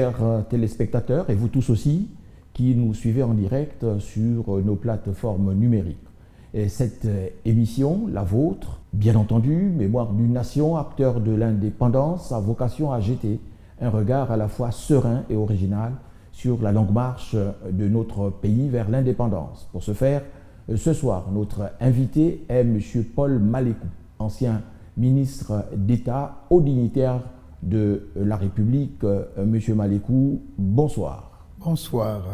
Chers téléspectateurs, et vous tous aussi, qui nous suivez en direct sur nos plateformes numériques. Et cette émission, la vôtre, bien entendu, Mémoire d'une nation, acteur de l'indépendance, a vocation à jeter un regard à la fois serein et original sur la longue marche de notre pays vers l'indépendance. Pour ce faire, ce soir, notre invité est M. Paul Malécou, ancien ministre d'État, haut dignitaire de la République. Monsieur Malécou, bonsoir. Bonsoir,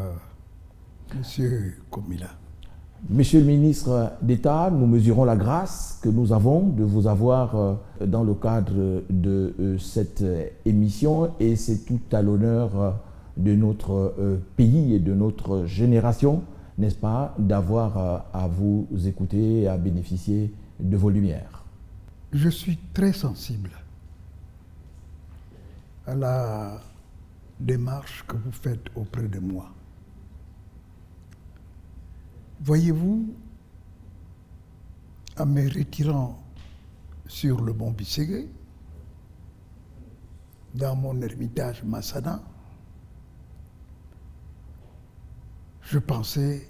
Monsieur Komila. Monsieur le ministre d'État, nous mesurons la grâce que nous avons de vous avoir dans le cadre de cette émission, et c'est tout à l'honneur de notre pays et de notre génération, n'est-ce pas, d'avoir à vous écouter et à bénéficier de vos lumières. Je suis très sensible à la démarche que vous faites auprès de moi. Voyez-vous, en me retirant sur le mont Bisségué, dans mon ermitage Massana, je pensais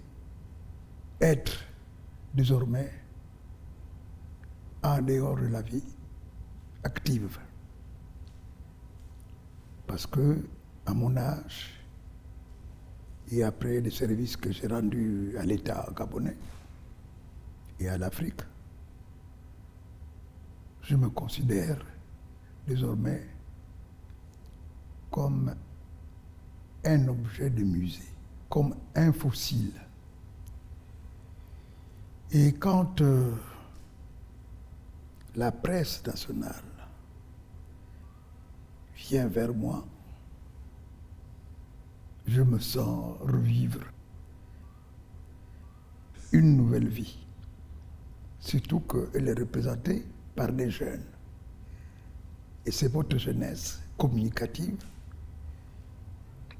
être désormais en dehors de la vie active. Parce que, à mon âge, et après les services que j'ai rendus à l'État gabonais et à l'Afrique, je me considère désormais comme un objet de musée, comme un fossile. Et quand la presse nationale vient vers moi, je me sens revivre une nouvelle vie. Surtout qu'elle est représentée par des jeunes. Et c'est votre jeunesse communicative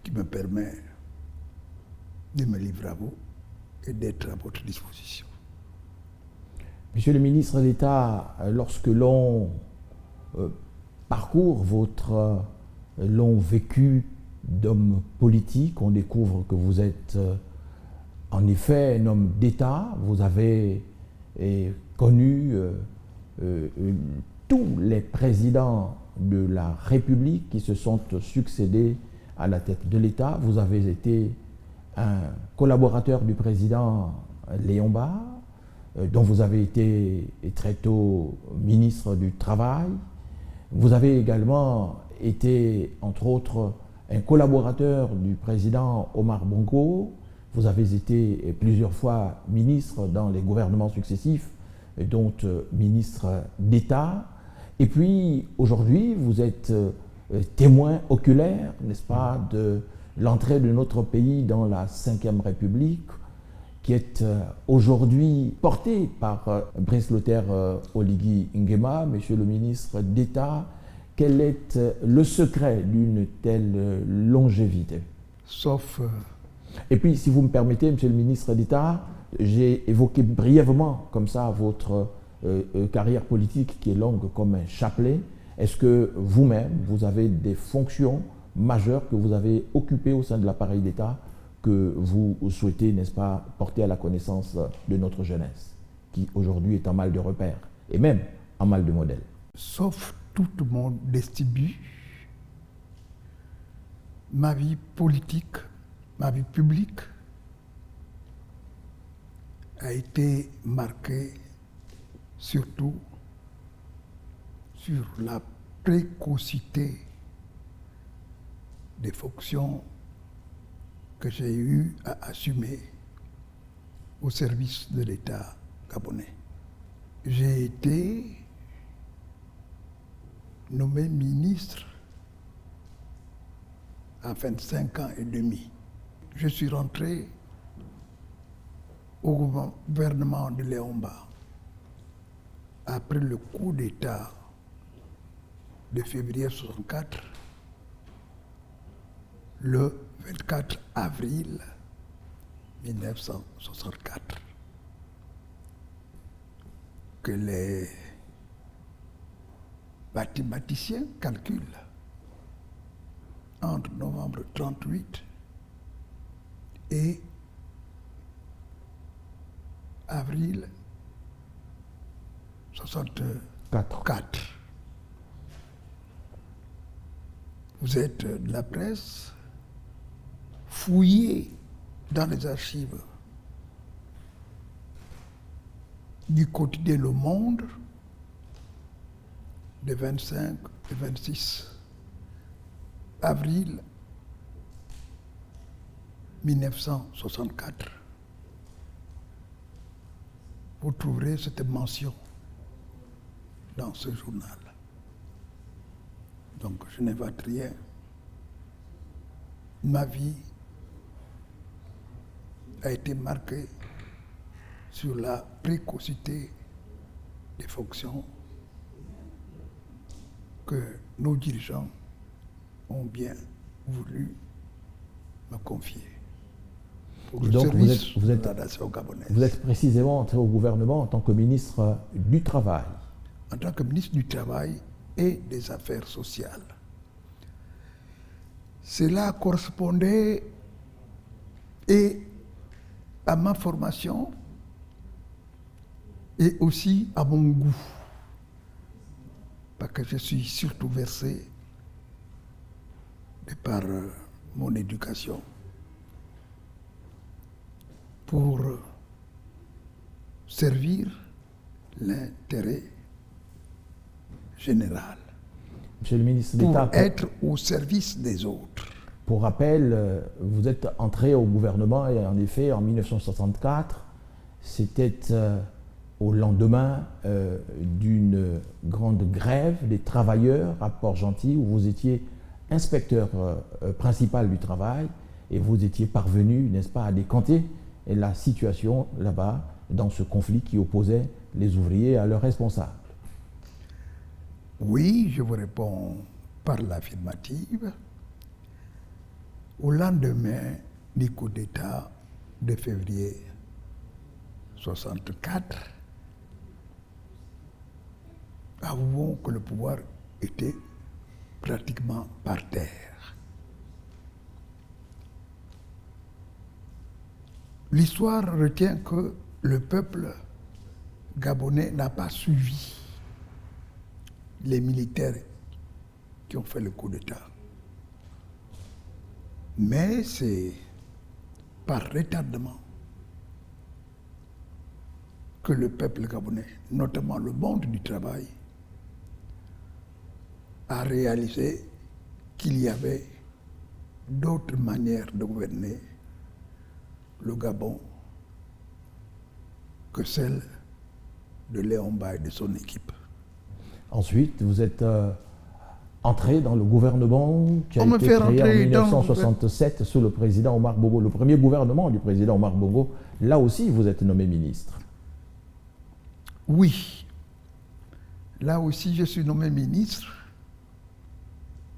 qui me permet de me livrer à vous et d'être à votre disposition. Monsieur le ministre d'État, lorsque l'on parcourt votre long vécu d'homme politique, on découvre que vous êtes en effet un homme d'État. Vous avez connu tous les présidents de la République qui se sont succédés à la tête de l'État. Vous avez été un collaborateur du président Léon Barre, dont vous avez été très tôt ministre du Travail. Vous avez également été, entre autres, un collaborateur du président Omar Bongo. Vous avez été plusieurs fois ministre dans les gouvernements successifs, dont ministre d'État. Et puis, aujourd'hui, vous êtes témoin oculaire, n'est-ce pas, de l'entrée de notre pays dans la Ve République, qui est aujourd'hui portée par Brice Lothaire Oligui Nguema. Monsieur le ministre d'État, quel est le secret d'une telle longévité? Sauf... Et puis, si vous me permettez, Monsieur le ministre d'État, j'ai évoqué brièvement, comme ça, votre carrière politique qui est longue comme un chapelet. Est-ce que vous-même, vous avez des fonctions majeures que vous avez occupées au sein de l'appareil d'État que vous souhaitez, n'est-ce pas, porter à la connaissance de notre jeunesse, qui aujourd'hui est en mal de repère, et même en mal de modèle? Sauf tout mon début, ma vie politique, ma vie publique a été marquée surtout sur la précocité des fonctions que j'ai eu à assumer au service de l'État gabonais. J'ai été nommé ministre à 25 ans et demi. Je suis rentré au gouvernement de Léon Barre après le coup d'État de février 1964, le 24 avril 1964, que les mathématiciens calculent entre novembre 1938 et avril 1964. Vous êtes de la presse, fouillez dans les archives du quotidien Le Monde des 25 et 26 avril 1964. Vous trouverez cette mention dans ce journal. Donc je n'invente rien. Ma vie a été marquée sur la précocité des fonctions que nos dirigeants ont bien voulu me confier pour le donc service de la nation gabonaise. Vous êtes précisément entré au gouvernement en tant que ministre du Travail. En tant que ministre du Travail et des Affaires sociales. Cela correspondait et à ma formation et aussi à mon goût, parce que je suis surtout versé de par mon éducation pour servir l'intérêt général. Monsieur le ministre pour d'État, être au service des autres. Pour rappel, vous êtes entré au gouvernement et en effet en 1964, c'était au lendemain d'une grande grève des travailleurs à Port-Gentil où vous étiez inspecteur principal du travail et vous étiez parvenu, n'est-ce pas, à décanter la situation là-bas dans ce conflit qui opposait les ouvriers à leurs responsables. Oui, je vous réponds par l'affirmative. Au lendemain du coup d'État de février 1964, avouons que le pouvoir était pratiquement par terre. L'histoire retient que le peuple gabonais n'a pas suivi les militaires qui ont fait le coup d'État. Mais c'est par retardement que le peuple gabonais, notamment le monde du travail, a réalisé qu'il y avait d'autres manières de gouverner le Gabon que celle de Léon Mba et de son équipe. Ensuite, vous êtes entré dans le gouvernement qui a On me été fait créé en rentrer 1967 sous le président Omar Bongo, le premier gouvernement du président Omar Bongo. Là aussi, vous êtes nommé ministre. Oui, là aussi je suis nommé ministre,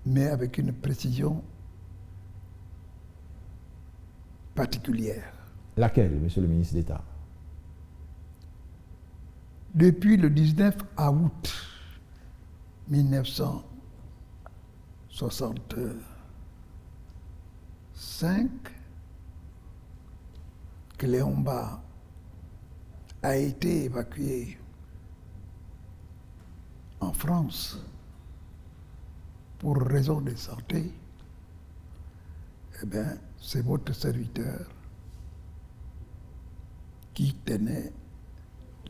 mais avec une précision particulière. Laquelle, monsieur le ministre d'État? Depuis le 19 août 1965, que Léon Mba a été évacué en France pour raison de santé, eh bien, c'est votre serviteur qui tenait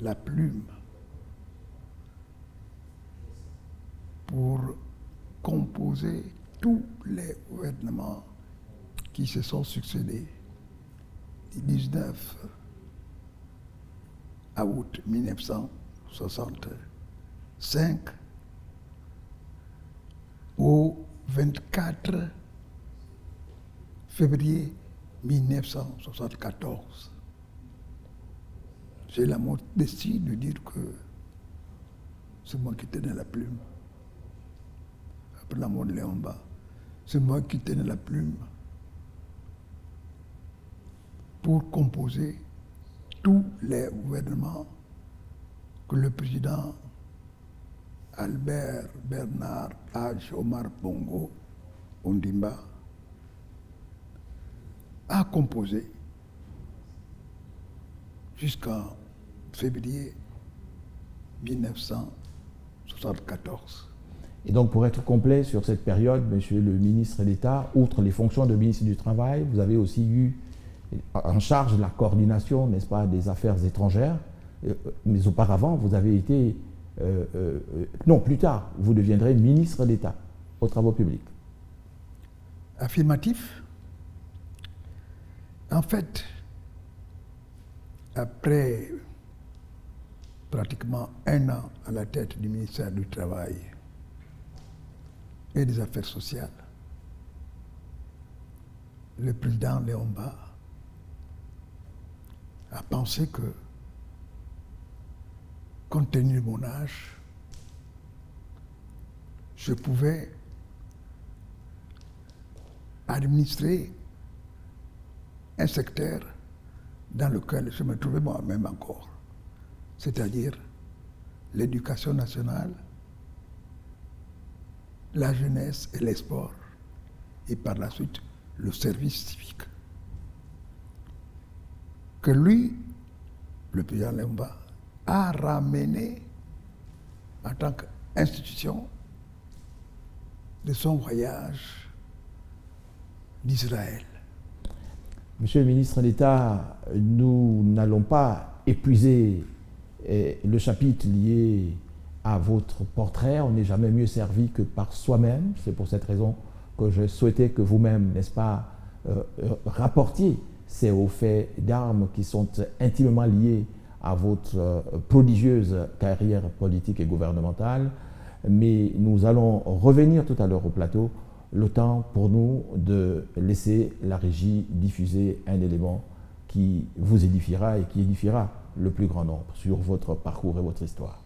la plume pour composer tous les gouvernements qui se sont succédés du 19 août 1965 au 24 février 1974. J'ai la modestie de dire que c'est moi qui tenais la plume. Après la mort de Léon Mba, c'est moi qui tenais la plume pour composer tous les gouvernements que le président Albert Bernard Hadj Omar Bongo Ondimba, a composé jusqu'en février 1974. Et donc, pour être complet sur cette période, Monsieur le ministre d'État, outre les fonctions de ministre du Travail, vous avez aussi eu en charge la coordination, n'est-ce pas, des affaires étrangères, mais auparavant, vous avez été, non, plus tard, vous deviendrez ministre d'État aux Travaux publics. Affirmatif. En fait, après pratiquement 1 an à la tête du ministère du Travail et des Affaires sociales, le président Léomba a pensé que, compte tenu de mon âge, je pouvais administrer un secteur dans lequel je me trouvais moi-même encore, c'est-à-dire l'éducation nationale, la jeunesse et les sports, et par la suite le service civique. Que lui, le président Léomba, a ramené en tant qu'institution de son voyage d'Israël. Monsieur le ministre d'État, nous n'allons pas épuiser le chapitre lié à votre portrait. On n'est jamais mieux servi que par soi-même. C'est pour cette raison que je souhaitais que vous-même, n'est-ce pas, rapportiez ces hauts faits d'armes qui sont intimement liés à votre prodigieuse carrière politique et gouvernementale. Mais nous allons revenir tout à l'heure au plateau, le temps pour nous de laisser la régie diffuser un élément qui vous édifiera et qui édifiera le plus grand nombre sur votre parcours et votre histoire.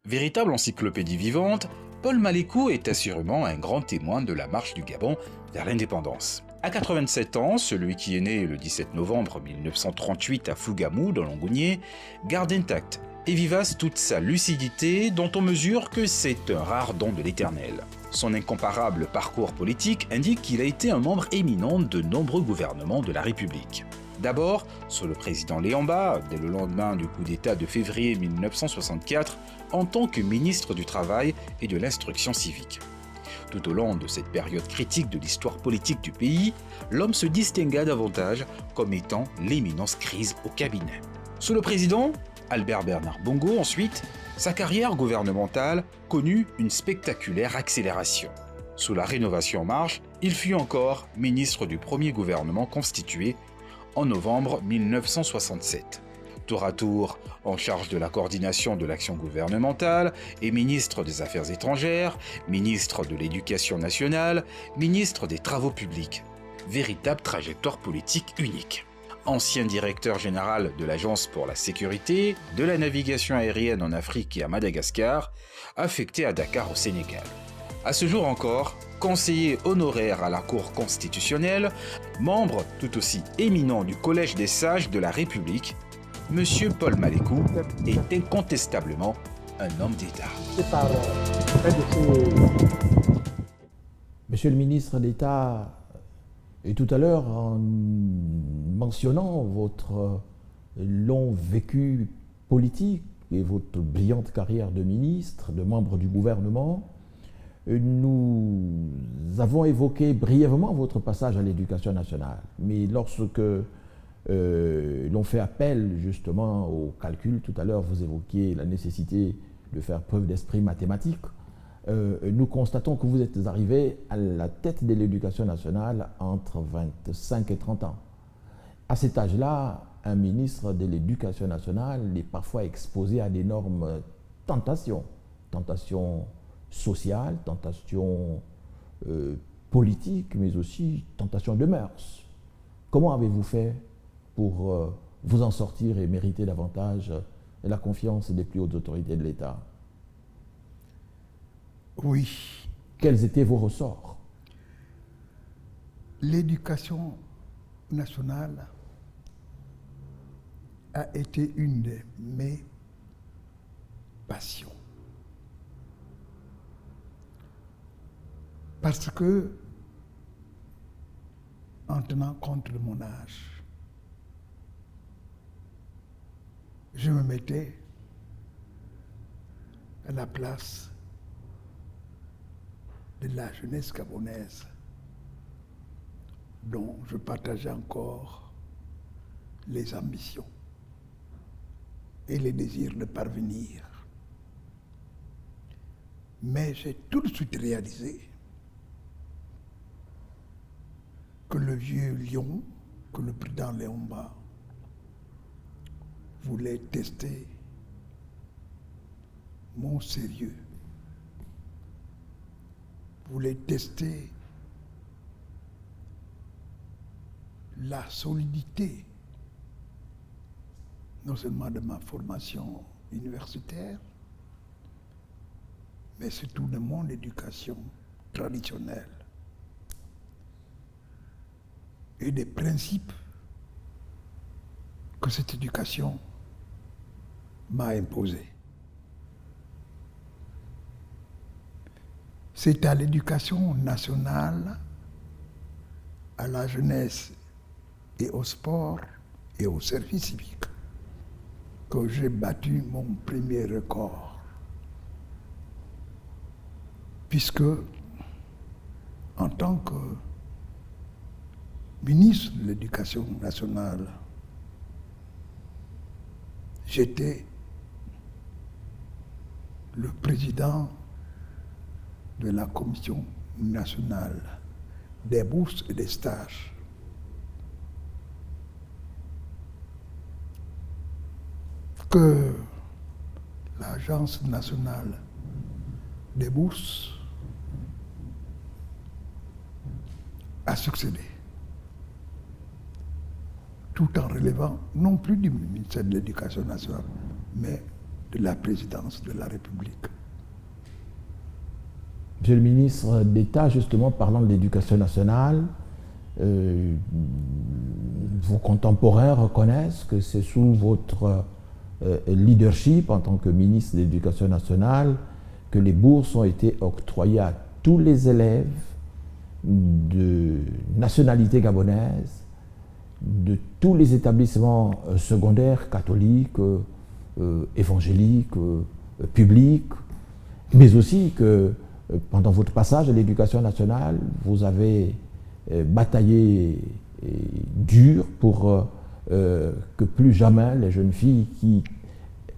Véritable encyclopédie vivante, Paul Malécou est assurément un grand témoin de la marche du Gabon vers l'indépendance. À 87 ans, celui qui est né le 17 novembre 1938 à Fougamou, dans l'Ongounié, garde intacte et vivace toute sa lucidité dont on mesure que c'est un rare don de l'Éternel. Son incomparable parcours politique indique qu'il a été un membre éminent de nombreux gouvernements de la République. D'abord, sous le président Léomba, dès le lendemain du coup d'État de février 1964, en tant que ministre du Travail et de l'Instruction civique. Tout au long de cette période critique de l'histoire politique du pays, l'homme se distingua davantage comme étant l'éminence crise au cabinet. Sous le président Albert Bernard Bongo, ensuite, sa carrière gouvernementale connut une spectaculaire accélération. Sous la Rénovation en marche, il fut encore ministre du premier gouvernement constitué en novembre 1967. Tour à tour en charge de la coordination de l'action gouvernementale et ministre des Affaires étrangères, ministre de l'Éducation nationale, ministre des Travaux publics. Véritable trajectoire politique unique. Ancien directeur général de l'Agence pour la sécurité, de la navigation aérienne en Afrique et à Madagascar, affecté à Dakar au Sénégal. À ce jour encore, conseiller honoraire à la Cour constitutionnelle, membre tout aussi éminent du Collège des sages de la République, M. Paul Malécou est incontestablement un homme d'État. Monsieur le ministre d'État, et tout à l'heure, en mentionnant votre long vécu politique et votre brillante carrière de ministre, de membre du gouvernement, nous avons évoqué brièvement votre passage à l'Éducation nationale. Mais lorsque l'on fait appel justement au calcul, tout à l'heure vous évoquiez la nécessité de faire preuve d'esprit mathématique, nous constatons que vous êtes arrivé à la tête de l'Éducation nationale entre 25 et 30 ans. À cet âge-là, un ministre de l'Éducation nationale est parfois exposé à d'énormes tentations. Tentations sociales, tentations politiques, mais aussi tentations de mœurs. Comment avez-vous fait pour vous en sortir et mériter davantage la confiance des plus hautes autorités de l'État? Oui. Quels étaient vos ressorts? L'éducation nationale a été une de mes passions. Parce que, en tenant compte de mon âge, je me mettais à la place de la jeunesse gabonaise dont je partageais encore les ambitions et les désirs de parvenir. Mais j'ai tout de suite réalisé que le vieux lion, que le président Léomba voulait tester mon sérieux, voulait tester la solidité, non seulement de ma formation universitaire, mais surtout de mon éducation traditionnelle et des principes que cette éducation m'a imposés. C'est à l'éducation nationale, à la jeunesse et au sport et au service civique que j'ai battu mon premier record. Puisque, en tant que ministre de l'Éducation nationale, j'étais le président de la Commission nationale des bourses et des stages. Que l'Agence nationale des bourses a succédé, tout en relevant non plus du ministère de l'Éducation nationale, mais de la présidence de la République. Monsieur le ministre d'État, justement, parlant de l'éducation nationale, vos contemporains reconnaissent que c'est sous votre leadership en tant que ministre de l'Éducation nationale que les bourses ont été octroyées à tous les élèves de nationalité gabonaise, de tous les établissements secondaires catholiques, évangéliques, publics, mais aussi que pendant votre passage à l'Éducation nationale, vous avez bataillé dur pour que plus jamais les jeunes filles qui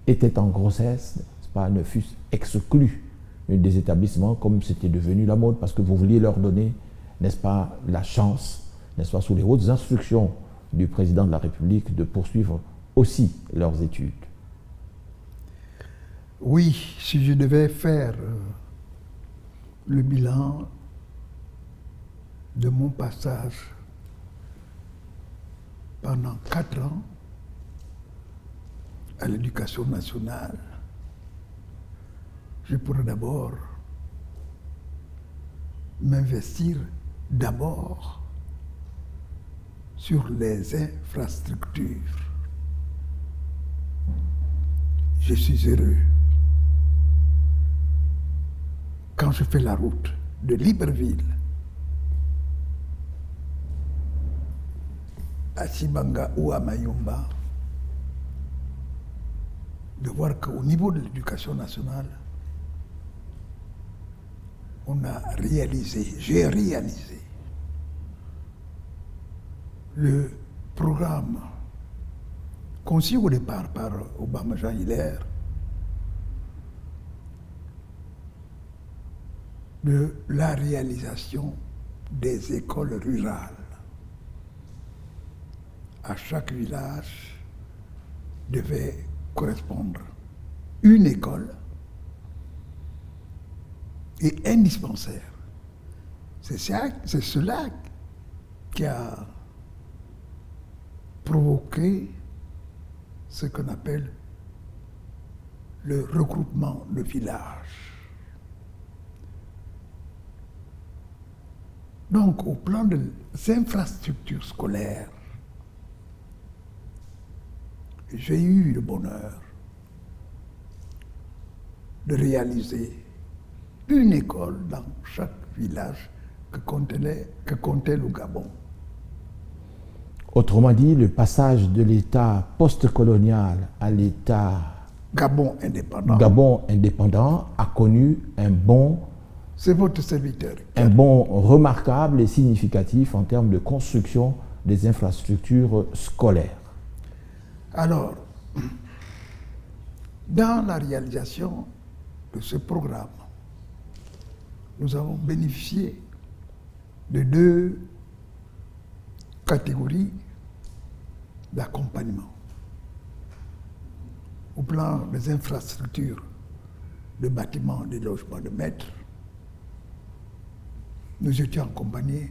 étaient en grossesse, n'est-ce pas, ne fussent exclues des établissements comme c'était devenu la mode, parce que vous vouliez leur donner, n'est-ce pas, la chance, n'est-ce pas, sous les hautes instructions du président de la République, de poursuivre aussi leurs études. Oui, si je devais faire le bilan de mon passage pendant 4 ans à l'Éducation nationale, je pourrais d'abord m'investir d'abord sur les infrastructures. Je suis heureux quand je fais la route de Libreville à Sibanga ou à Mayumba, de voir qu'au niveau de l'Éducation nationale, j'ai réalisé le programme conçu au départ par Obama Jean Hilaire de la réalisation des écoles rurales. À chaque village devait correspondre une école et un dispensaire. C'est cela qui a provoqué ce qu'on appelle le regroupement de villages. Donc, au plan des infrastructures scolaires, j'ai eu le bonheur de réaliser une école dans chaque village que comptait le Gabon. Autrement dit, le passage de l'État post-colonial à l'État Gabon indépendant a connu un bond, c'est votre serviteur, un bond remarquable et significatif en termes de construction des infrastructures scolaires. Alors, dans la réalisation de ce programme, nous avons bénéficié de 2 catégories d'accompagnement. Au plan des infrastructures de bâtiments, de logements de maîtres, nous étions accompagnés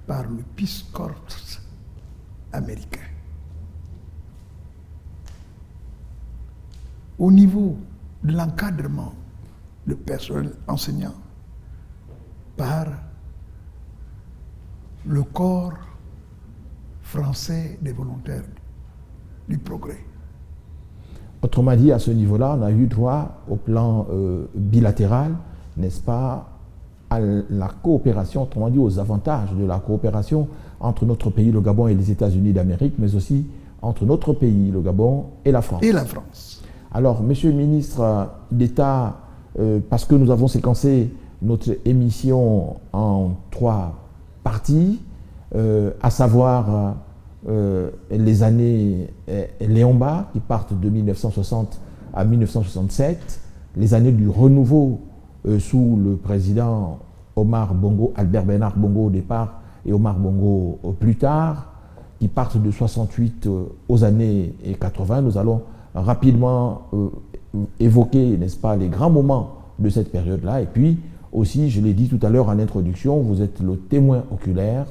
par le Peace Corps américain. Au niveau de l'encadrement du personnel enseignant par le corps français des volontaires du progrès. Autrement dit, à ce niveau-là, on a eu droit au plan bilatéral, n'est-ce pas, à la coopération, autrement dit aux avantages de la coopération entre notre pays, le Gabon, et les États-Unis d'Amérique, mais aussi entre notre pays, le Gabon, et la France. Et la France. Alors, Monsieur le ministre d'État, parce que nous avons séquencé notre émission en 3 parties, à savoir les années Léomba, qui partent de 1960 à 1967, les années du renouveau sous le président Omar Bongo, Albert Bernard Bongo au départ et Omar Bongo plus tard, qui partent de 68 aux années 80. Nous allons rapidement évoquer, n'est-ce pas, les grands moments de cette période-là. Et puis aussi, je l'ai dit tout à l'heure en introduction, vous êtes le témoin oculaire,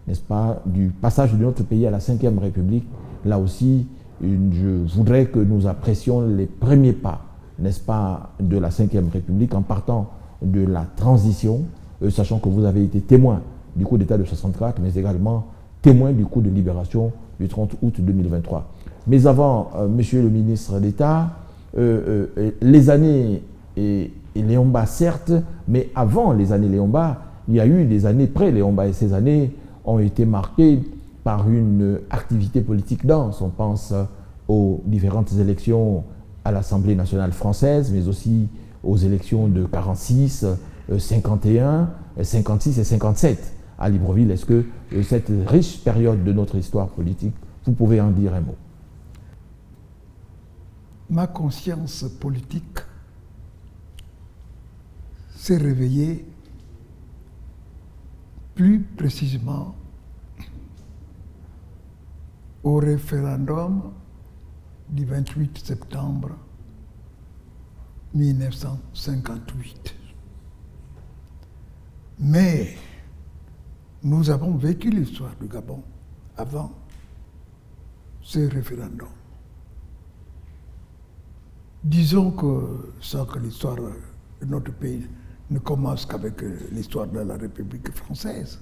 n'est-ce pas, du passage de notre pays à la Ve République. Là aussi, je voudrais que nous apprécions les premiers pas, n'est-ce pas, de la Ve République en partant de la transition, sachant que vous avez été témoin du coup d'État de 64, mais également témoin du coup de libération du 30 août 2023. Mais avant, Monsieur le ministre d'État, les années Léomba, certes, mais avant les années Léomba, il y a eu des années pré-Léomba, et ces années ont été marquées par une activité politique dense. On pense aux différentes élections à l'Assemblée nationale française, mais aussi aux élections de 46, 51, 56 et 57 à Libreville. Est-ce que cette riche période de notre histoire politique, vous pouvez en dire un mot? Ma conscience politique s'est réveillée plus précisément au référendum du 28 septembre 1958. Mais nous avons vécu l'histoire du Gabon avant ce référendum. Disons que, sans que l'histoire de notre pays ne commence qu'avec l'histoire de la République française,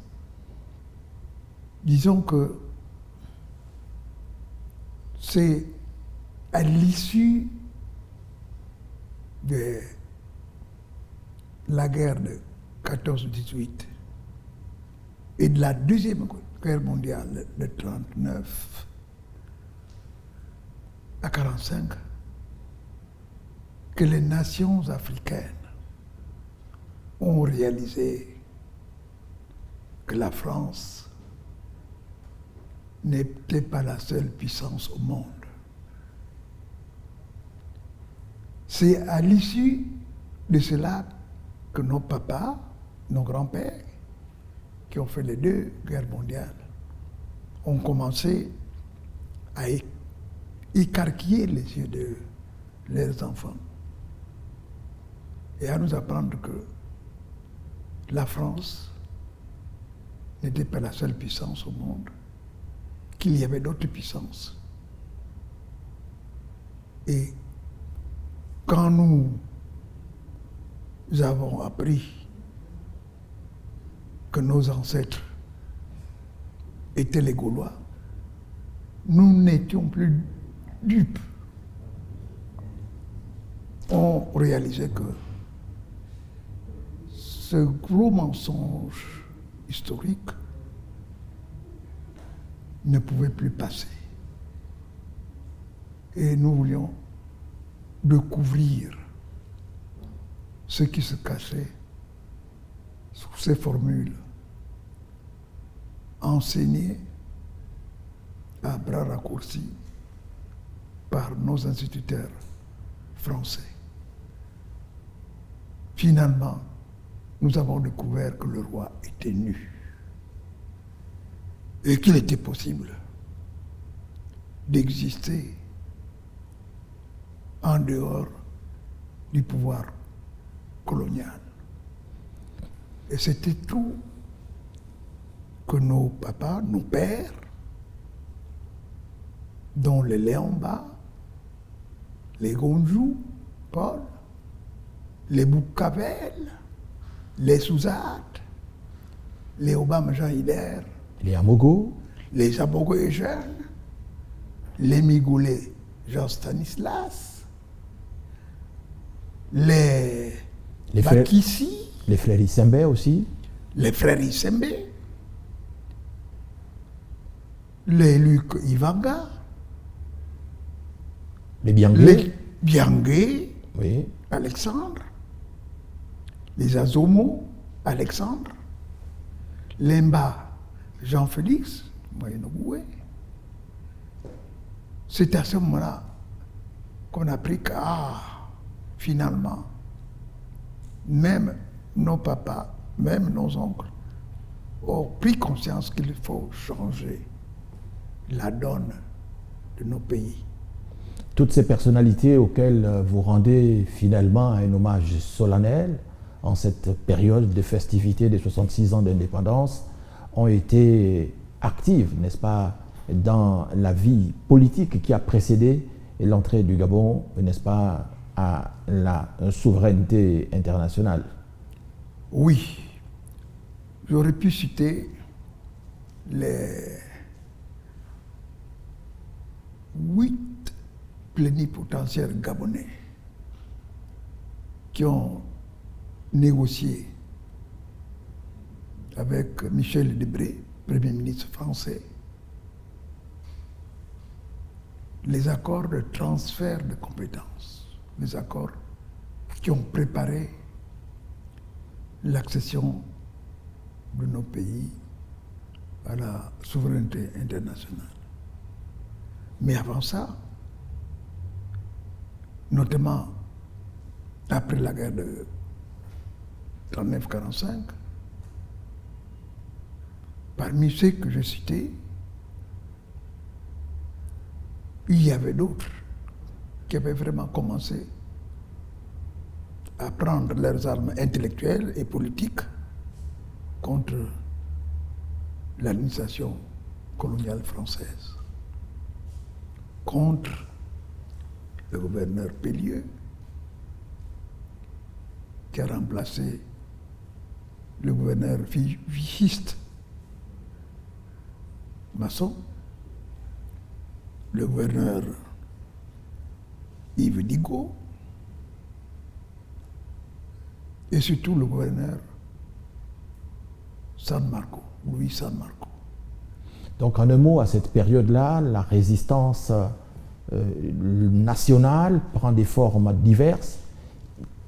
disons que c'est à l'issue de la guerre de 14-18 et de la Deuxième Guerre mondiale de 1939 à 1945 que les nations africaines ont réalisé que la France n'était pas la seule puissance au monde. C'est à l'issue de cela que nos papas, nos grands-pères, qui ont fait les 2 guerres mondiales, ont commencé à écarquiller les yeux de leurs enfants et à nous apprendre que la France n'était pas la seule puissance au monde, qu'il y avait d'autres puissances. Et quand nous avons appris que nos ancêtres étaient les Gaulois, nous n'étions plus dupes. On réalisait que ce gros mensonge historique ne pouvait plus passer. Et nous voulions découvrir ce qui se cachait sous ces formules enseignées à bras raccourcis par nos instituteurs français. Finalement, nous avons découvert que le roi était nu et qu'il était possible d'exister en dehors du pouvoir colonial. Et c'était tout que nos papas, nos pères, dont les Léomba, les Gonjou, Paul, les Boucavel, les Souzat, les Obama Jean Hider, Les Amogo, les Amogo Eugène, les Migoulé Jean Stanislas, les Bakissi, les frères Issembe aussi, les frères Issembe, les Luc Ivanga, les Biangué, les Biangué, oui, Alexandre, les Azomo, Alexandre, Lemba, Jean-Félix, Moyenogoué. C'est à ce moment-là qu'on a appris que, finalement, même nos papas, même nos oncles, ont pris conscience qu'il faut changer la donne de nos pays. toutes ces personnalités auxquelles vous rendez finalement un hommage solennel en cette période de festivité des 66 ans d'indépendance ont été actives, n'est-ce pas, dans la vie politique qui a précédé l'entrée du Gabon, n'est-ce pas, à la souveraineté internationale. Oui, j'aurais pu citer les 8 plénipotentiaires gabonais qui ont négocié avec Michel Debré, Premier ministre français, les accords de transfert de compétences, les accords qui ont préparé l'accession de nos pays à la souveraineté internationale. Mais avant ça, notamment après la guerre de 39-45, parmi ceux que j'ai cités, il y avait d'autres qui avaient vraiment commencé à prendre leurs armes intellectuelles et politiques contre l'administration coloniale française, contre le gouverneur Pellieu, qui a remplacé le gouverneur vichiste Masson, le gouverneur Yves Digo, et surtout le gouverneur San Marco, Louis San Marco. Donc en un mot, à cette période-là, la résistance nationale prend des formes diverses.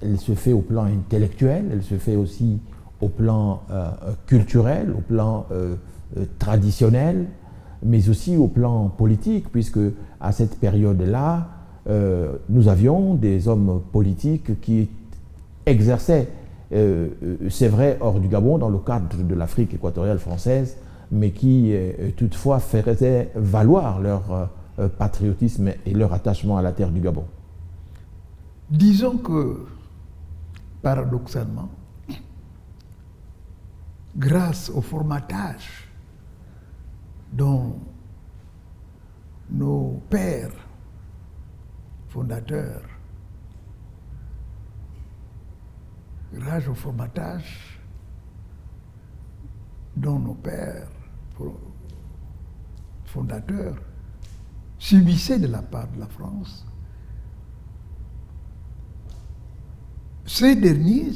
Elle se fait au plan intellectuel, elle se fait aussi au plan culturel, au plan traditionnel, mais aussi au plan politique, puisque à cette période-là, nous avions des hommes politiques qui exerçaient, c'est vrai, hors du Gabon, dans le cadre de l'Afrique équatoriale française, mais qui toutefois faisaient valoir leur patriotisme et leur attachement à la terre du Gabon. Disons que, paradoxalement, grâce au formatage dont nos pères fondateurs, grâce au formatage dont nos pères fondateurs subissaient de la part de la France, ces derniers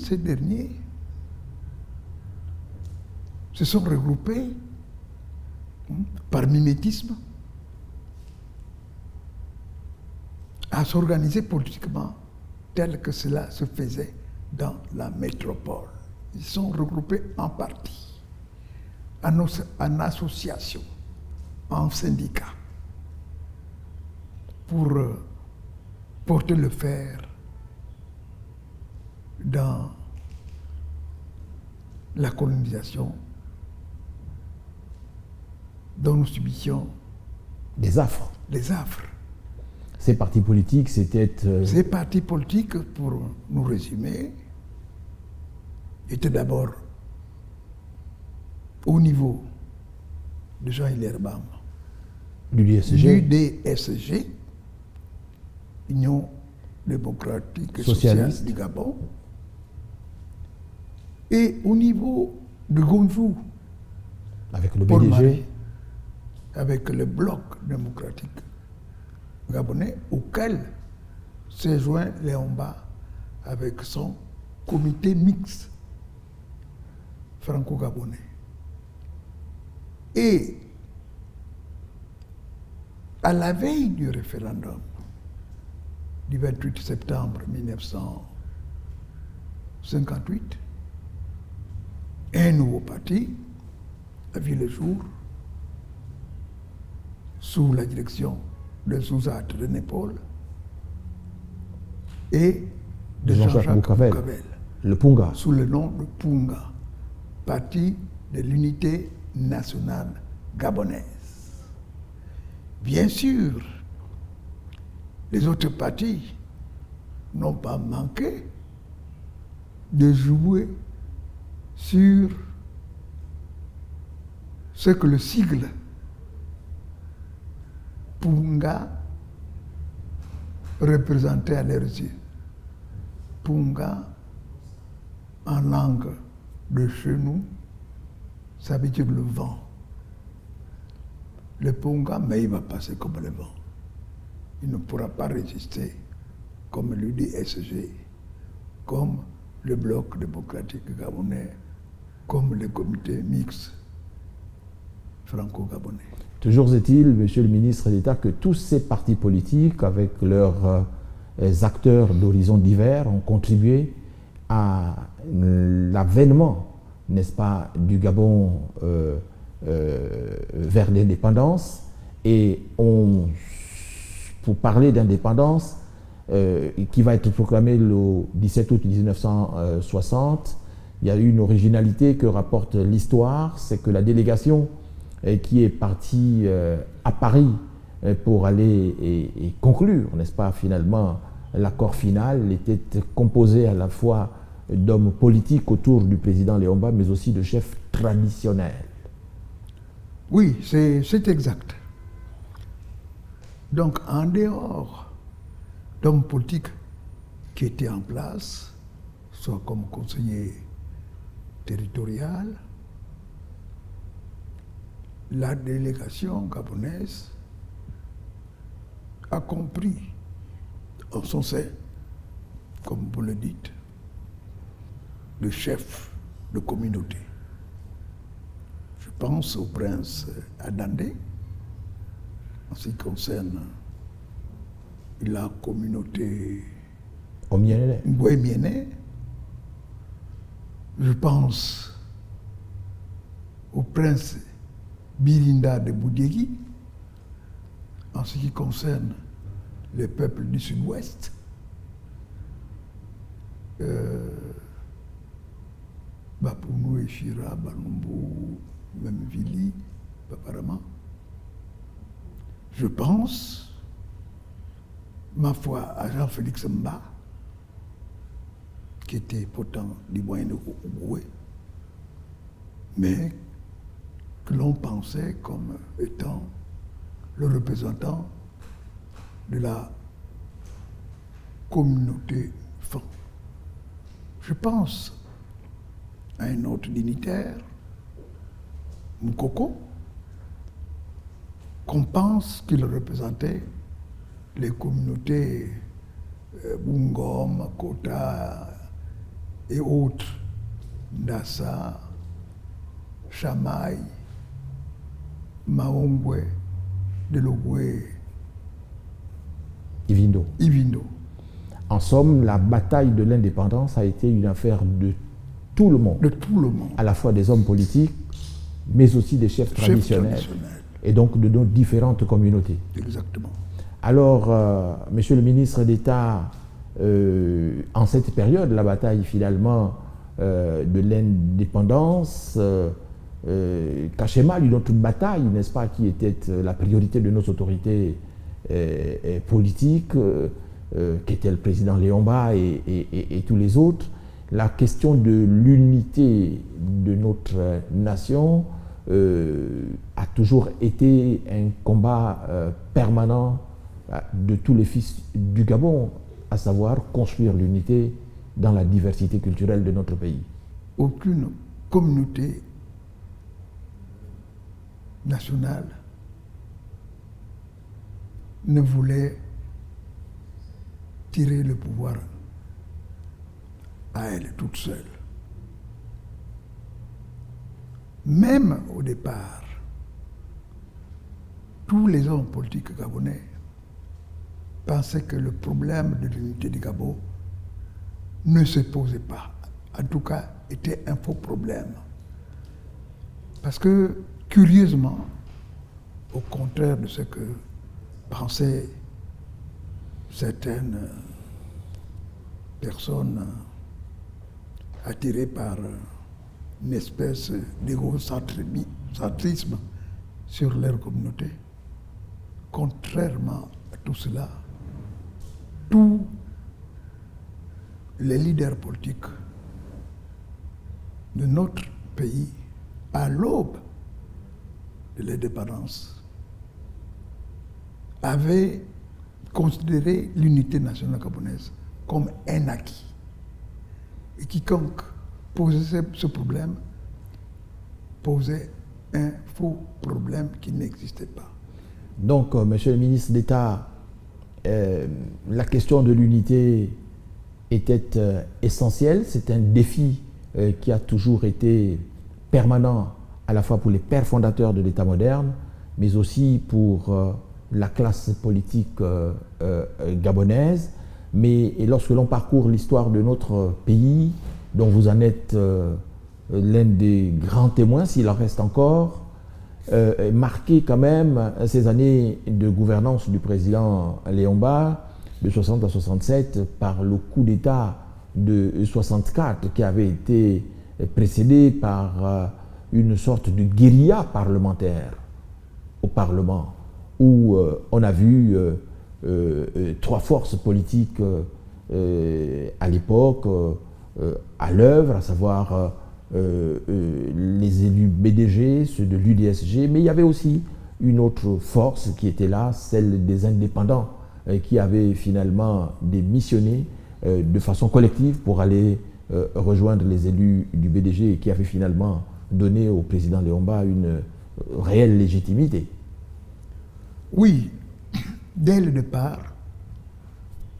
se sont regroupés par mimétisme à s'organiser politiquement tel que cela se faisait dans la métropole. Ils sont regroupés en partis, en associations, en syndicats, pour porter le fer dans la colonisation dont nous subissions des affres. les affres. Ces partis politiques, c'était... Ces partis politiques, pour nous résumer, étaient d'abord au niveau de Jean Hilaire Bam, l'UDSG, Union démocratique et sociale du Gabon, et au niveau de Gonjou, avec le Paul BDG, Marie, avec le bloc démocratique gabonais, auquel s'est joint Léomba avec son comité mixte franco-gabonais. Et à la veille du référendum du 28 septembre 1958, un nouveau parti a vu le jour sous la direction de Souzat René Paul et de Jean-Jacques Boucavel, le Punga, sous le nom de Punga, Parti de l'unité nationale gabonaise. Bien sûr, les autres partis n'ont pas manqué de jouer sur ce que le sigle Punga représentait à leurs yeux. Punga, en langue de chez nous, ça veut dire le vent. Le Punga, mais il va passer comme le vent. Il ne pourra pas résister comme l'UDSG, comme le bloc démocratique gabonais, comme le comité mixte franco-gabonais. Toujours est-il, Monsieur le ministre d'État, que tous ces partis politiques, avec leurs acteurs d'horizons divers, ont contribué à l'avènement, n'est-ce pas, du Gabon vers l'indépendance. Et pour parler d'indépendance, qui va être proclamée le 17 août 1960, il y a eu une originalité que rapporte l'histoire, c'est que la délégation qui est partie à Paris pour aller et conclure, n'est-ce pas, finalement, l'accord final, était composé à la fois d'hommes politiques autour du président Léomba, mais aussi de chefs traditionnels. Oui, c'est exact. Donc, en dehors d'hommes politiques qui étaient en place, soit comme conseiller territorial, la délégation gabonaise a compris en son sein, comme vous le dites, le chef de communauté. Je pense au prince Adandé, en ce qui concerne la communauté Ngoué-Miéné. Je pense au prince Birinda de Boudégui, en ce qui concerne les peuples du sud-ouest. Bapounou, Echira, Balombo, même Vili, apparemment. Je pense, ma foi, à Jean-Félix Mba, qui était pourtant du moyen de Ougoué, mais que l'on pensait comme étant le représentant de la communauté Fan. Je pense à un autre dignitaire, Moukoko, qu'on pense qu'il représentait les communautés Bungom, Kota et autres, Ndassa, Chamaï, Maombwe, Delogwe, Ivindo. En somme, la bataille de l'indépendance a été une affaire de tout le monde. De tout le monde. À la fois des hommes politiques, mais aussi des chefs traditionnels. Et donc de nos différentes communautés. Exactement. Alors, Monsieur le ministre d'État, en cette période, la bataille finalement de l'indépendance cachait mal une autre bataille, n'est-ce pas, qui était la priorité de nos autorités politiques, qui était le président Léomba et tous les autres. La question de l'unité de notre nation a toujours été un combat permanent de tous les fils du Gabon, à savoir construire l'unité dans la diversité culturelle de notre pays. Aucune communauté nationale ne voulait tirer le pouvoir à elle toute seule. Même au départ, tous les hommes politiques gabonais pensaient que le problème de l'unité du Gabon ne se posait pas. En tout cas, était un faux problème. Parce que, curieusement, au contraire de ce que pensaient certaines personnes attirées par une espèce d'égocentrisme sur leur communauté, contrairement à tout cela, tous les leaders politiques de notre pays, à l'aube de l'indépendance, avaient considéré l'unité nationale gabonaise comme un acquis. Et quiconque posait ce problème posait un faux problème qui n'existait pas. Donc, Monsieur le ministre d'État, la question de l'unité était essentielle. C'est un défi qui a toujours été permanent à la fois pour les pères fondateurs de l'État moderne, mais aussi pour la classe politique gabonaise. Mais lorsque l'on parcourt l'histoire de notre pays, dont vous en êtes l'un des grands témoins, s'il en reste encore, marqué quand même ces années de gouvernance du président Léomba, de 60 à 67, par le coup d'État de 64, qui avait été précédé par une sorte de guérilla parlementaire au Parlement, où on a vu trois forces politiques à l'époque à l'œuvre, à savoir les élus BDG, ceux de l'UDSG, mais il y avait aussi une autre force qui était là, celle des indépendants, qui avaient finalement démissionné de façon collective pour aller rejoindre les élus du BDG et qui avaient finalement donné au président Léomba une réelle légitimité. Oui, dès le départ,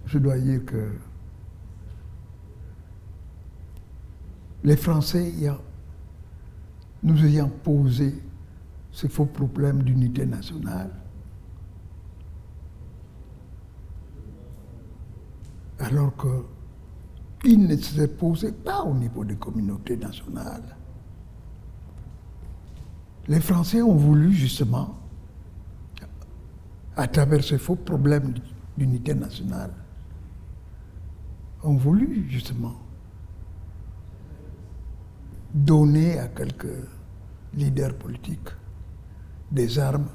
je dois dire que les Français nous ayant posé ce faux problème d'unité nationale, alors qu'il ne se posait pas au niveau des communautés nationales. Les Français ont voulu justement, à travers ce faux problème d'unité nationale, ont voulu justement donner à quelques leaders politiques des armes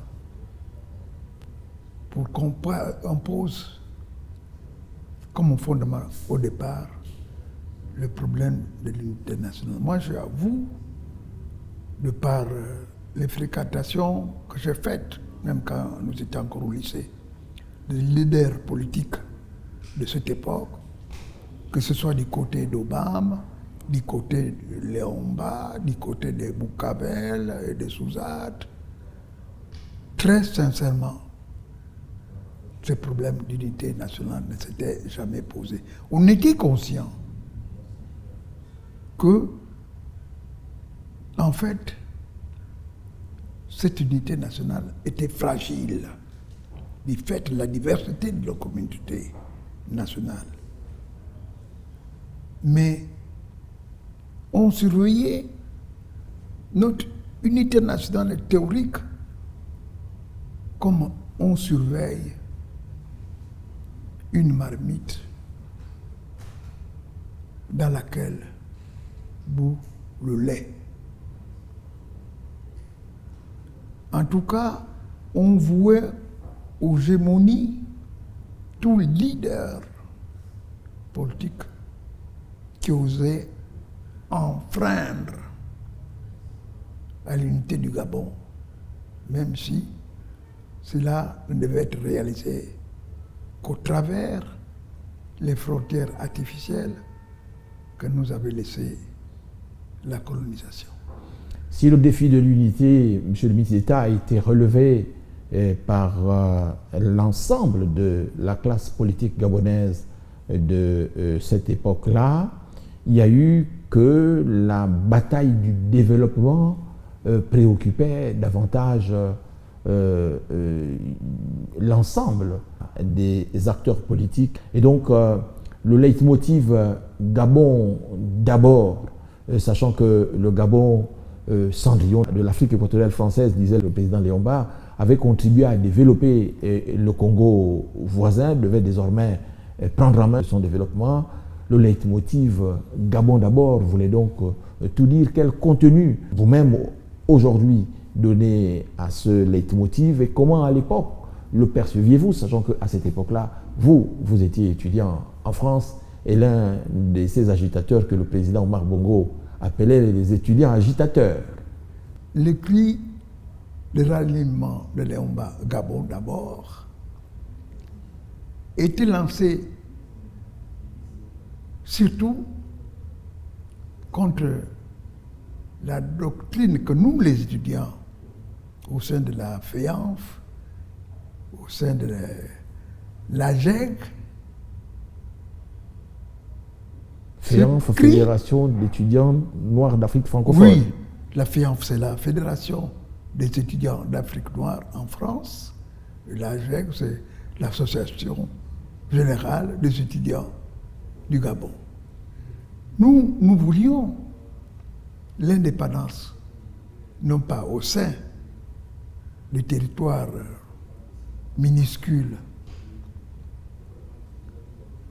pour qu'on impose comme fondement au départ le problème de l'unité nationale. Moi, j'avoue, de par les fréquentations que j'ai faites, même quand nous étions encore au lycée, des leaders politiques de cette époque, que ce soit du côté d'Obama, du côté de Léomba, du côté de Boukavel et de Souzat, très sincèrement, ce problème d'unité nationale ne s'était jamais posé. On était conscient que, en fait, cette unité nationale était fragile du fait de la diversité de la communauté nationale. Mais on surveillait notre unité nationale théorique comme on surveille une marmite dans laquelle bout le lait. En tout cas, on vouait aux gémonies tous les leaders politiques qui osaient enfreindre à l'unité du Gabon, même si cela ne devait être réalisé qu'au travers les frontières artificielles que nous avait laissées la colonisation. Si le défi de l'unité, Monsieur le ministre d'État, a été relevé par l'ensemble de la classe politique gabonaise de cette époque-là, il y a eu que la bataille du développement préoccupait davantage l'ensemble des acteurs politiques. Et donc, le leitmotiv Gabon d'abord, sachant que le Gabon, cendrillon de l'Afrique équatoriale française, disait le président Léon-Mba, avait contribué à développer le Congo voisin, devait désormais prendre en main son développement. Le leitmotiv Gabon d'abord voulait donc tout dire. Quel contenu vous-même aujourd'hui donnez à ce leitmotiv et comment à l'époque le perceviez-vous, sachant qu'à cette époque-là, vous étiez étudiant en France et l'un de ces agitateurs que le président Omar Bongo appelait les étudiants agitateurs. Le cri de ralliement de Léon-Mba, Gabon d'abord, était lancé surtout contre la doctrine que nous, les étudiants, au sein de la FEANF, au sein de la GEG, FEANF, Fédération d'étudiants noirs d'Afrique francophone. Oui, la FEANF, c'est la Fédération des étudiants d'Afrique noire en France. Et la GEG, c'est l'Association générale des étudiants du Gabon. Nous voulions l'indépendance, non pas au sein du territoire minuscule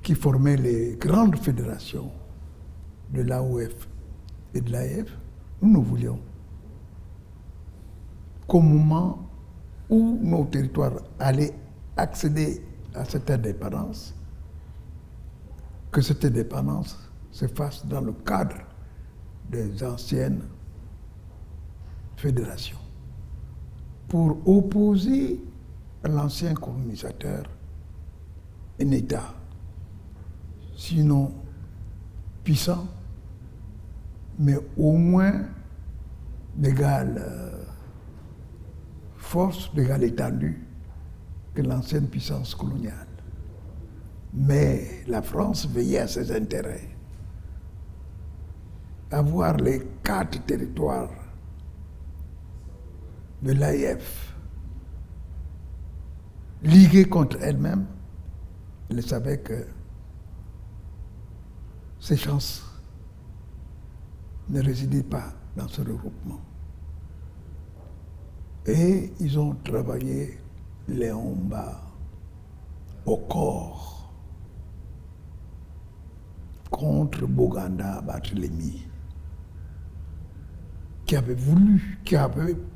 qui formait les grandes fédérations de l'AOF et de l'AF. Nous voulions qu'au moment où nos territoires allaient accéder à cette indépendance, que cette indépendance se fasse dans le cadre des anciennes fédérations, pour opposer à l'ancien colonisateur un État, sinon puissant, mais au moins d'égale force, d'égale étendue que l'ancienne puissance coloniale. Mais la France veillait à ses intérêts. Avoir les 4 territoires de l'AIF ligués contre elle-même, elle savait que ses chances ne résidaient pas dans ce regroupement. Et ils ont travaillé Léon-Mba au corps contre Boganda Barthélemy, qui avait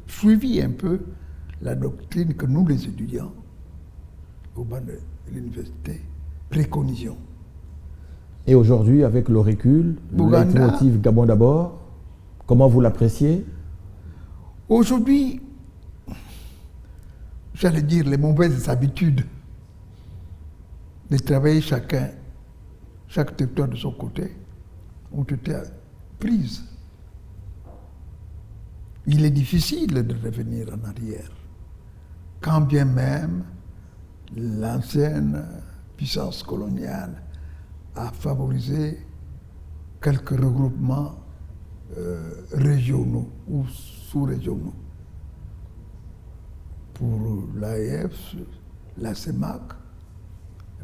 suivi un peu la doctrine que nous, les étudiants, au bas de l'université, préconisions. Et aujourd'hui, avec le recul, le leitmotiv Gabon d'abord, comment vous l'appréciez? Aujourd'hui, j'allais dire les mauvaises habitudes de travailler chaque territoire de son côté, ont été prises. Il est difficile de revenir en arrière, quand bien même l'ancienne puissance coloniale a favorisé quelques regroupements régionaux ou sous-régionaux. pour l'AEF, la CEMAC,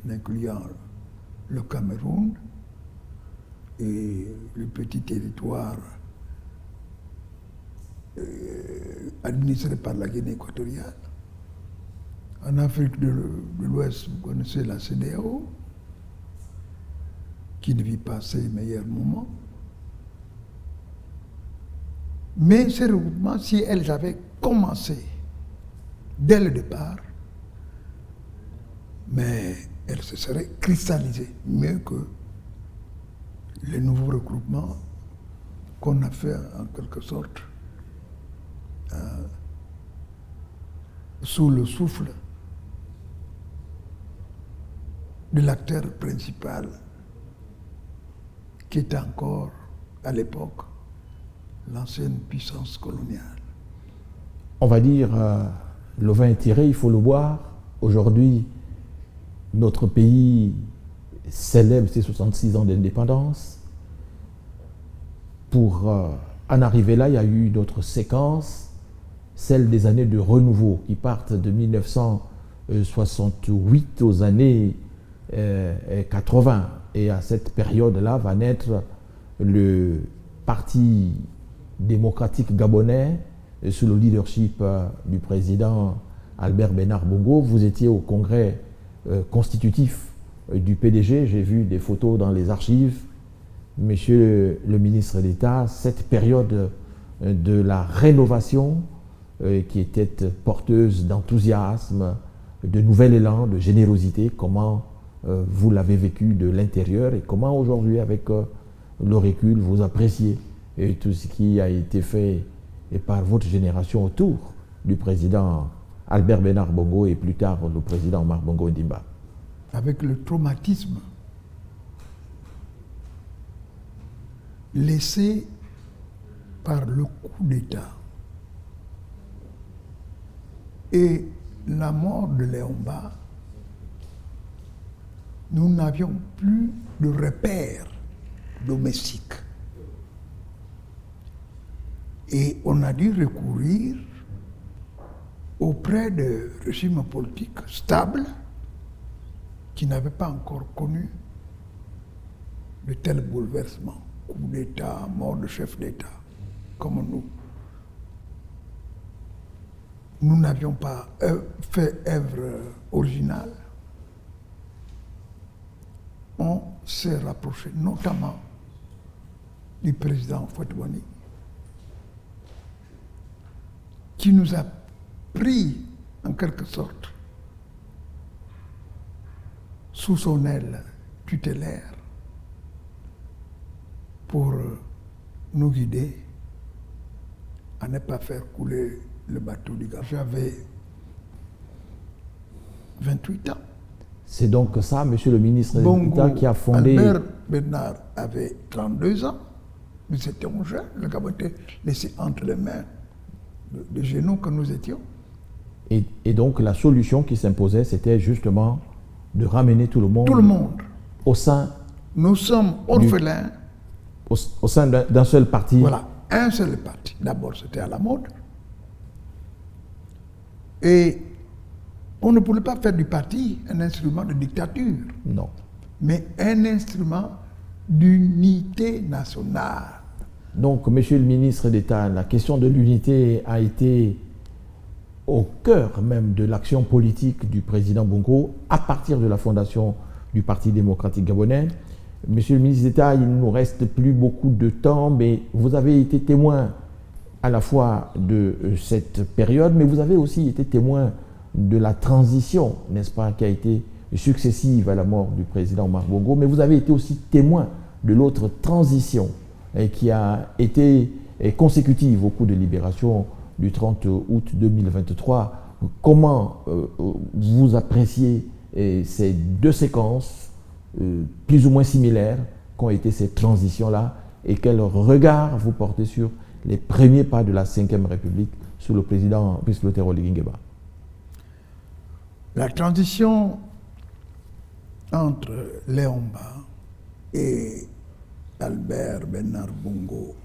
en incluant le Cameroun et le petit territoire administré par la Guinée équatoriale. En Afrique de l'Ouest, vous connaissez la CEDEAO, qui ne vit pas ses meilleurs moments. Mais ces regroupements, si elles avaient commencé dès le départ, mais elles se seraient cristallisées mieux que les nouveaux regroupements qu'on a fait en quelque sorte sous le souffle de l'acteur principal qui était encore à l'époque l'ancienne puissance coloniale. On va dire, le vin est tiré, il faut le boire. Aujourd'hui, notre pays célèbre ses 66 ans d'indépendance. Pour en arriver là, il y a eu d'autres séquences, celles des années de renouveau qui partent de 1968 aux années 80. Et à cette période-là va naître le Parti démocratique gabonais sous le leadership du président Albert Bénard Bongo. Vous étiez au congrès constitutif du PDG, j'ai vu des photos dans les archives. Monsieur le ministre d'État, cette période de la rénovation qui était porteuse d'enthousiasme, de nouvel élan, de générosité, comment vous l'avez vécu de l'intérieur et comment aujourd'hui, avec le recul, vous appréciez tout ce qui a été fait par votre génération autour du président Albert Bénard Bongo et plus tard le président Omar Bongo Ondimba. Avec le traumatisme laissé par le coup d'État et la mort de Léomba, nous n'avions plus de repères domestiques. Et on a dû recourir auprès de régimes politiques stables qui n'avaient pas encore connu de tels bouleversements, coup d'État, mort de chef d'État, comme nous. Nous n'avions pas fait œuvre originale. On s'est rapproché notamment du président Fouet-Boigny, qui nous a pris en quelque sorte sous son aile tutélaire pour nous guider à ne pas faire couler le bateau du Gabon. J'avais 28 ans. C'est donc ça, monsieur le ministre d'État, qui a fondé... Albert Bénard avait 32 ans. Nous étions jeunes. Le Gabon était laissé entre les mains de génaux que nous étions. Et donc la solution qui s'imposait, c'était justement de ramener tout le monde. Tout le monde. Au sein... Nous sommes orphelins. Au sein d'un seul parti. Voilà, un seul parti. D'abord, c'était à la mode. Et on ne pouvait pas faire du parti un instrument de dictature. Non. Mais un instrument d'unité nationale. Donc, monsieur le ministre d'État, la question de l'unité a été au cœur même de l'action politique du président Bongo à partir de la fondation du Parti démocratique gabonais. Monsieur le ministre d'État, il ne nous reste plus beaucoup de temps, mais vous avez été témoin à la fois de cette période, mais vous avez aussi été témoin de la transition, n'est-ce pas, qui a été successive à la mort du président Omar Bongo, mais vous avez été aussi témoin de l'autre transition qui a été consécutive au coup de libération du 30 août 2023. Comment vous appréciez ces deux séquences plus ou moins similaires qu'ont été ces transitions-là et quel regard vous portez sur les premiers pas de la Ve République sous le président Brice Clotaire Oligui Nguema? La transition entre Léomba et Albert Bénard Bongo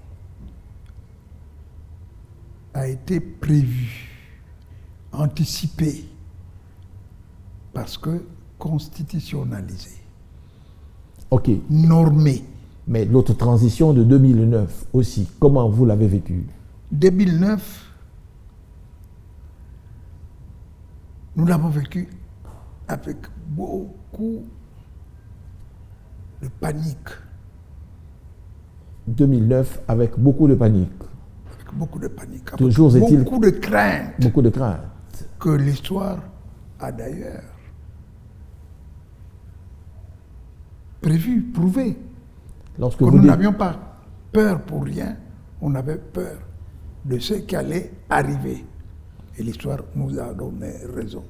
a été prévue anticipé parce que constitutionnalisé, Ok. normé. Mais l'autre transition de 2009 aussi, comment vous l'avez vécue? 2009, nous l'avons vécu avec beaucoup de panique. 2009 avec beaucoup de panique, Avec beaucoup de panique. Avec Toujours est-il- beaucoup de crainte beaucoup de crainte. que l'histoire a d'ailleurs prévu, prouvé. Lorsque Que vous nous dites, n'avions pas peur pour rien, on avait peur de ce qui allait arriver. Et l'histoire nous a donné raison.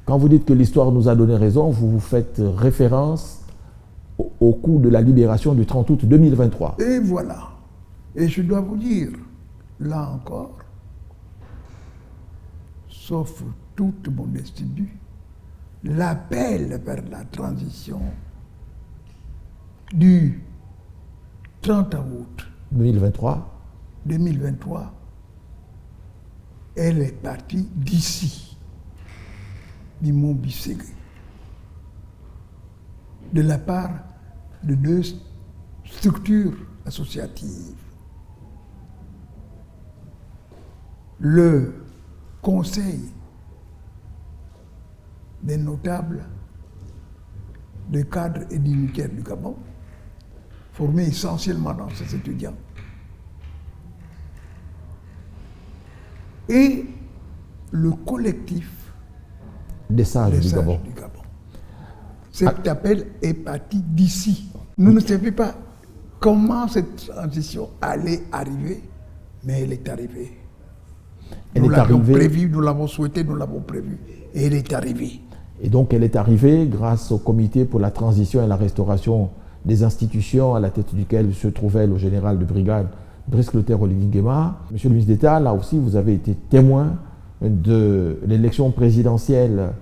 quand vous dites que l'histoire nous a donné raison, vous faites référence au coup de la libération du 30 août 2023. Et voilà. Et je dois vous dire, là encore, sauf toute modestie due, l'appel vers la transition du 30 août 2023, 2023, elle est partie d'ici, du Mont Bisségué, de la part de deux structures associatives. Le Conseil des notables, des cadres et dignitaires du Gabon, formé essentiellement dans ces étudiants, et le collectif des sages des du sages Gabon. du Gabon. Cet appel est parti d'ici. Nous ne savions pas comment cette transition allait arriver, mais elle est arrivée. Elle Nous est l'avions arrivée- prévu, nous l'avons souhaité, nous l'avons prévu, et elle est arrivée. Et donc elle est arrivée grâce au comité pour la transition et la restauration des institutions, à la tête duquel se trouvait le général de brigade Brice Clotaire Oligui Nguema. Monsieur le ministre d'État, là aussi vous avez été témoin de l'élection présidentielle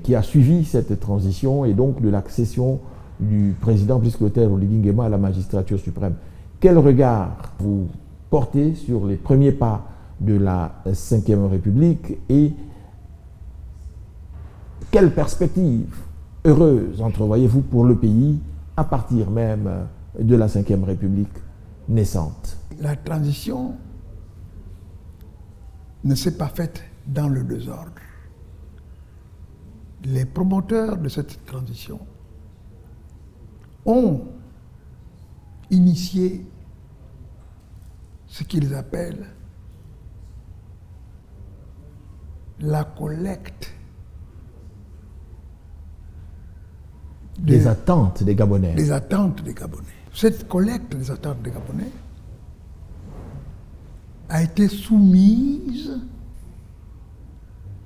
qui a suivi cette transition et donc de l'accession du président Brice Clotaire Oligui Nguema à la magistrature suprême. Quel regard vous portez sur les premiers pas de la Ve République et quelle perspective heureuse entrevoyez-vous pour le pays à partir même de la Ve République naissante? La transition ne s'est pas faite dans le désordre. Les promoteurs de cette transition ont initié ce qu'ils appellent la collecte Des attentes des Gabonais. des attentes des Gabonais. Cette collecte des attentes des Gabonais a été soumise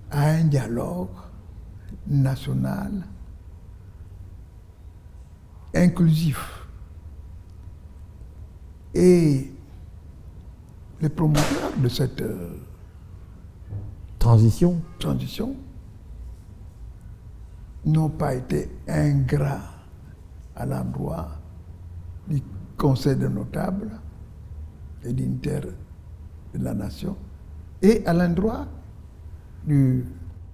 à un dialogue national inclusif. Et les promoteurs de cette Transition. transition n'ont pas été ingrats à l'endroit du Conseil des notables et dignitaires de la nation et à l'endroit du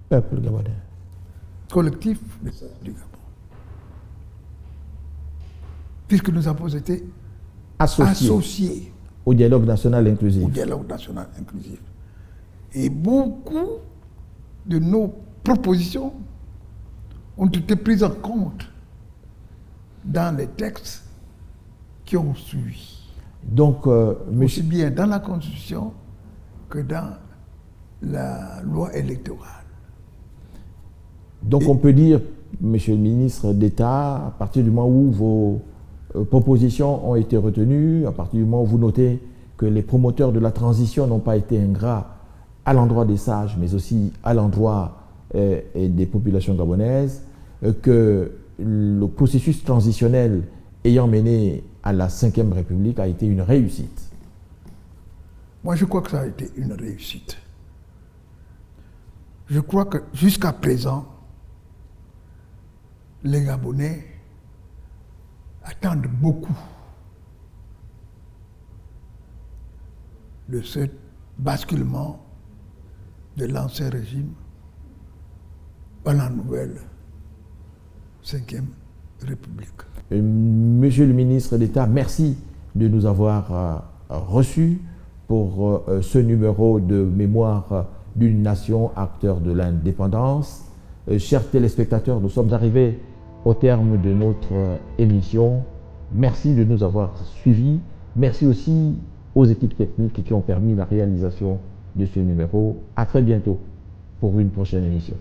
Peuple gabonais. collectif des sages du Gabon. Puisque nous avons été associés Au dialogue national inclusif. au dialogue national inclusif. Et beaucoup de nos propositions ont été prises en compte dans les textes qui ont suivi, Donc, aussi bien dans la Constitution que dans la loi électorale. donc on peut dire, Monsieur le ministre d'État, à partir du moment où vos propositions ont été retenues, à partir du moment où vous notez que les promoteurs de la transition n'ont pas été ingrats à l'endroit des sages, mais aussi à l'endroit des populations gabonaises, que le processus transitionnel ayant mené à la Ve République a été une réussite. Moi, je crois que ça a été une réussite. Je crois que jusqu'à présent, les Gabonais attendent beaucoup de ce basculement de l'ancien régime à la nouvelle 5e République. Monsieur le ministre d'État, merci de nous avoir reçus pour ce numéro de Mémoire d'une nation, acteur de l'indépendance. Chers téléspectateurs, nous sommes arrivés au terme de notre émission. Merci de nous avoir suivis. Merci aussi aux équipes techniques qui ont permis la réalisation de ce numéro. À très bientôt pour une prochaine émission.